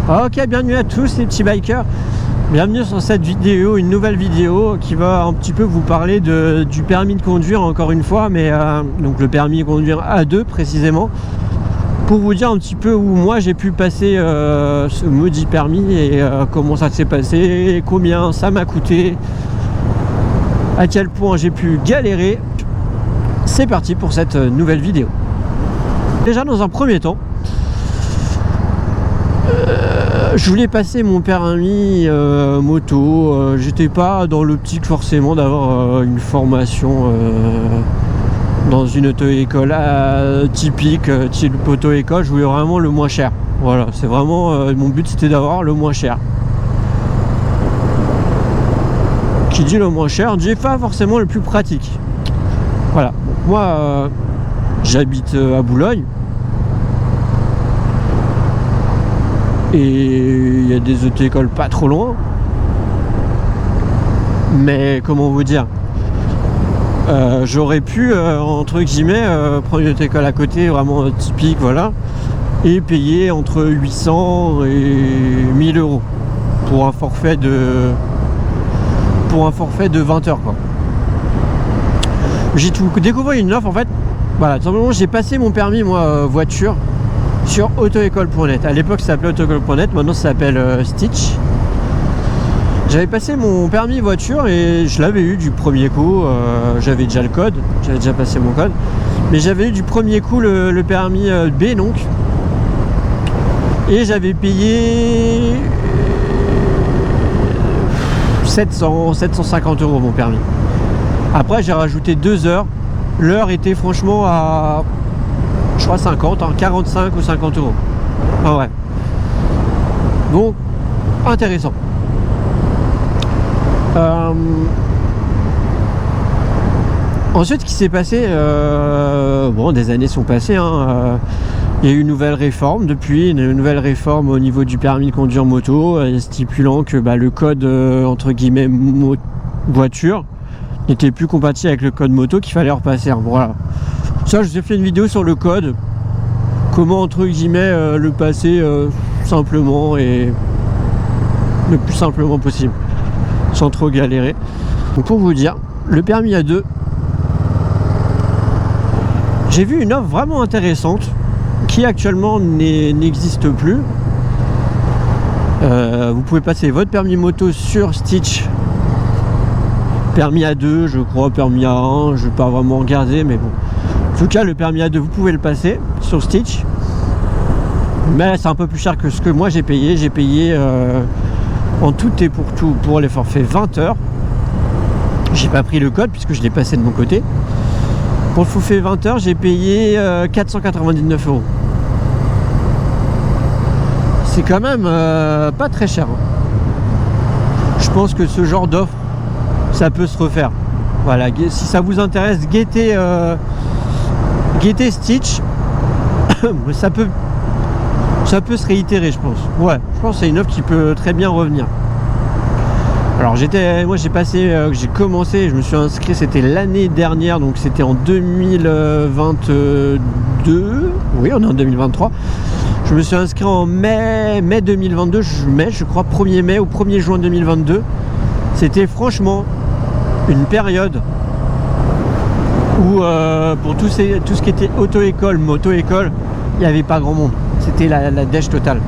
Ok, bienvenue à tous les petits bikers. Bienvenue sur cette vidéo, une nouvelle vidéo qui va un petit peu vous parler du permis de conduire encore une fois, mais donc le permis de conduire A2 précisément, pour vous dire un petit peu où moi j'ai pu passer ce maudit permis et comment ça s'est passé, combien ça m'a coûté, à quel point j'ai pu galérer. C'est parti pour cette nouvelle vidéo. Déjà dans un premier temps, je voulais passer mon permis moto. J'étais pas dans l'optique forcément d'avoir une formation dans une auto-école typique, type auto-école. Je voulais vraiment le moins cher. Voilà, c'est vraiment mon but, c'était d'avoir le moins cher. Qui dit le moins cher, dit pas forcément le plus pratique. Voilà, donc moi j'habite à Boulogne. Et il y a des auto-écoles pas trop loin. Mais comment vous dire, j'aurais pu, entre guillemets, prendre une auto-école à côté, vraiment typique, voilà, et payer entre 800 et 1000 euros pour un forfait de 20 heures, quoi. J'ai tout découvert une offre en fait. Voilà, tout simplement j'ai passé mon permis moi voiture sur autoécole.net. À l'époque ça s'appelait autoécole.net, maintenant ça s'appelle Stitch. J'avais passé mon permis voiture et je l'avais eu du premier coup. J'avais déjà le code, j'avais déjà passé mon code, mais j'avais eu du premier coup le permis B donc. Et j'avais payé 750 euros mon permis. Après j'ai rajouté 2 heures. L'heure était franchement à, je crois 50, 45 ou 50 euros. Ah ouais. Donc intéressant. Ensuite, ce qui s'est passé, bon, des années sont passées, hein, il y a eu une nouvelle réforme depuis, une nouvelle réforme au niveau du permis de conduire moto, stipulant que le code entre guillemets voiture n'était plus compatible avec le code moto, qu'il fallait repasser. Voilà. Ça, je vous ai fait une vidéo sur le code, comment entre guillemets le passer simplement et le plus simplement possible, sans trop galérer. Donc pour vous dire, le permis A2, j'ai vu une offre vraiment intéressante qui actuellement n'existe plus. Vous pouvez passer votre permis moto sur Stitch. Permis A2, je crois, permis A1, je vais pas vraiment regarder, mais bon. En tout cas, le permis A2, vous pouvez le passer sur Stitch. Mais c'est un peu plus cher que ce que moi j'ai payé. J'ai payé en tout et pour tout pour les forfaits 20 heures. J'ai pas pris le code puisque je l'ai passé de mon côté. Pour le forfait 20 heures, j'ai payé 499 euros. C'est quand même pas très cher. Je pense que ce genre d'offre, ça peut se refaire. Voilà, si ça vous intéresse, guettez Stitch. ça peut se réitérer, je pense. Ouais, je pense que c'est une offre qui peut très bien revenir. Alors moi j'ai commencé, je me suis inscrit, c'était l'année dernière, donc c'était en 2022. Oui, on est en 2023. Je me suis inscrit en mai 2022, je crois 1er mai ou 1er juin 2022. C'était franchement une période où pour tout ce qui était auto-école, moto-école, il n'y avait pas grand monde. C'était la dèche totale.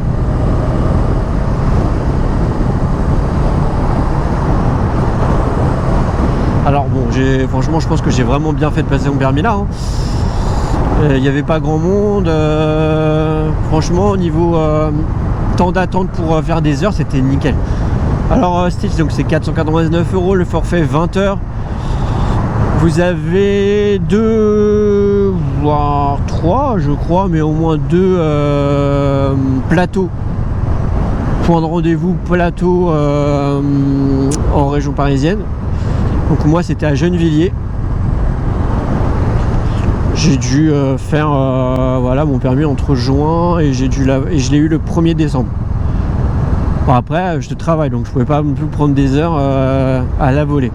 Alors bon, franchement je pense que j'ai vraiment bien fait de passer mon permis là. Il n'y avait pas grand monde. Franchement au niveau temps d'attente pour faire des heures, c'était nickel. Alors Stitch, donc c'est 499 euros le forfait 20 heures. Vous avez 2 voire 3 je crois, mais au moins 2 plateaux. Point de rendez-vous plateau en région parisienne. Donc moi c'était à Gennevilliers. J'ai dû faire voilà, mon permis entre juin et je l'ai eu le 1er décembre. Bon, après je travaille donc je pouvais pas non plus prendre des heures à la volée.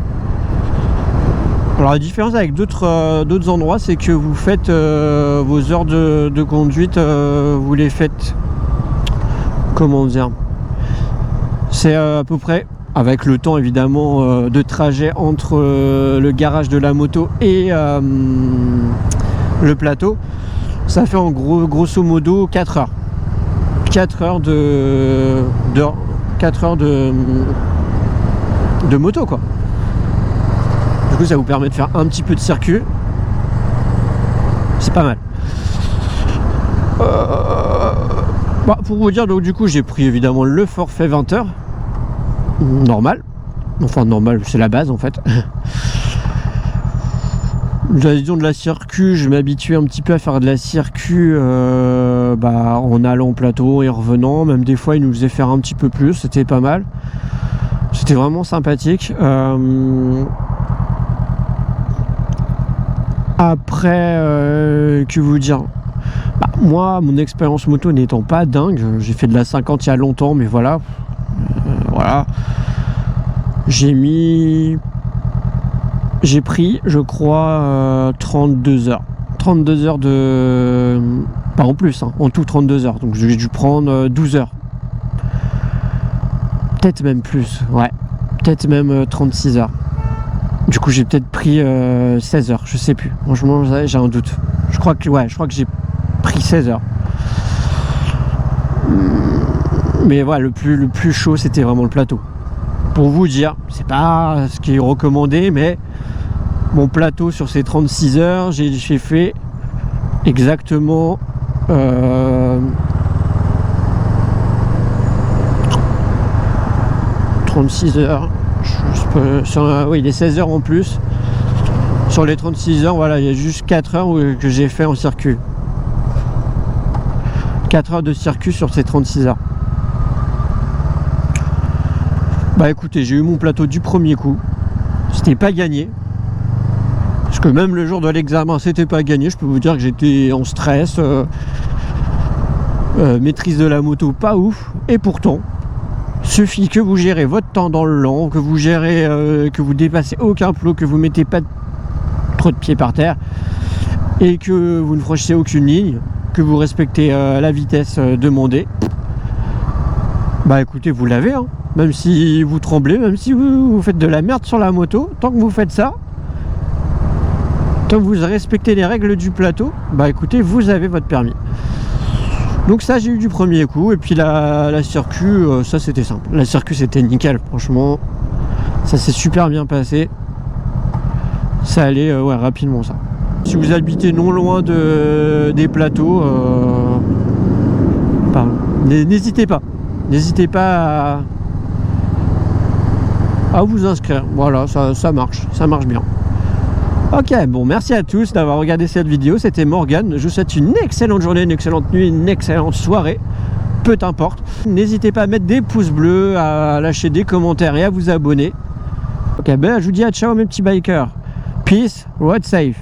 Alors la différence avec d'autres endroits, c'est que vous faites vos heures de conduite, vous les faites comment dire, c'est à peu près, avec le temps évidemment de trajet entre le garage de la moto et le plateau, ça fait en gros, grosso modo 4 heures. 4 heures de moto quoi. Du coup ça vous permet de faire un petit peu de circuit. C'est pas mal. Pour vous dire, donc du coup j'ai pris évidemment le forfait 20 heures. Normal. Enfin normal, c'est la base en fait. Disons de la circuit, je m'habituais un petit peu à faire de la circuit en allant au plateau et en revenant. Même des fois, il nous faisait faire un petit peu plus, c'était pas mal. C'était vraiment sympathique. Après, que vous dire, moi, mon expérience moto n'étant pas dingue, j'ai fait de la 50 il y a longtemps, mais voilà. J'ai pris, je crois, 32 heures. 32 heures de... Pas en plus, hein, en tout 32 heures. Donc j'ai dû prendre 12 heures. Peut-être même plus, ouais. Peut-être même 36 heures. Du coup, j'ai peut-être pris 16 heures, je sais plus. Franchement, j'ai un doute. Je crois que j'ai pris 16 heures. Mais voilà, le plus chaud, c'était vraiment le plateau. Pour vous dire, c'est pas ce qui est recommandé, mais mon plateau sur ces 36 heures, j'ai fait exactement 36 heures. Oui, les 16 heures en plus. Sur les 36 heures, voilà, il y a juste 4 heures que j'ai fait en circuit. 4 heures de circuit sur ces 36 heures. Écoutez, j'ai eu mon plateau du premier coup. C'était pas gagné. Parce que même le jour de l'examen, c'était pas gagné. Je peux vous dire que j'étais en stress. Maîtrise de la moto, pas ouf. Et pourtant, suffit que vous gérez votre temps dans le lent, que vous gérez, que vous dépassez aucun plot, que vous mettez pas trop de pieds par terre, et que vous ne franchissez aucune ligne, que vous respectez la vitesse demandée. Écoutez, vous l'avez, hein. Même si vous tremblez, même si vous faites de la merde sur la moto, tant que vous faites ça, tant que vous respectez les règles du plateau, écoutez, vous avez votre permis. Donc ça, j'ai eu du premier coup. Et puis la circuit, ça c'était simple. La circuit, c'était nickel, franchement. Ça s'est super bien passé. Ça allait rapidement, ça. Si vous habitez non loin des plateaux, n'hésitez pas. N'hésitez pas à vous inscrire. Voilà, ça marche bien. Ok, bon, merci à tous d'avoir regardé cette vidéo. C'était Morgan. Je vous souhaite une excellente journée, une excellente nuit, une excellente soirée. Peu importe. N'hésitez pas à mettre des pouces bleus, à lâcher des commentaires et à vous abonner. Ok, je vous dis à ciao mes petits bikers. Peace, road safe.